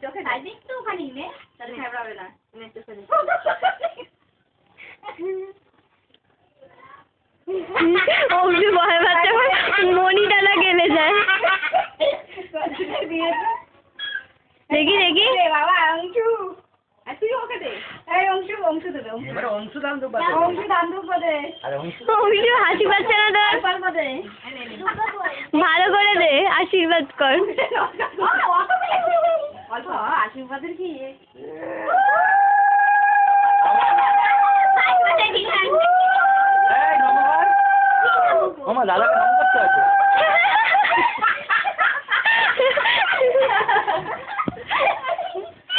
চোখে তাই একটু খানি নে তাহলে ঘাবড়াবে না নে চোখে দে অংশু ভয় পাচ্ছে মনিটানা গেলে যায় দেখি দেখি বাবা অংশু তুই ওকে দে এই অংশু দেবে অংশু দান দেবো দে অংশু হাসি পাচ্ছে না তোর ভালো করে দে আশীর্বাদ কর অল্প আশীর্বাদের কি মামা দাদাকে নাম করতে আছে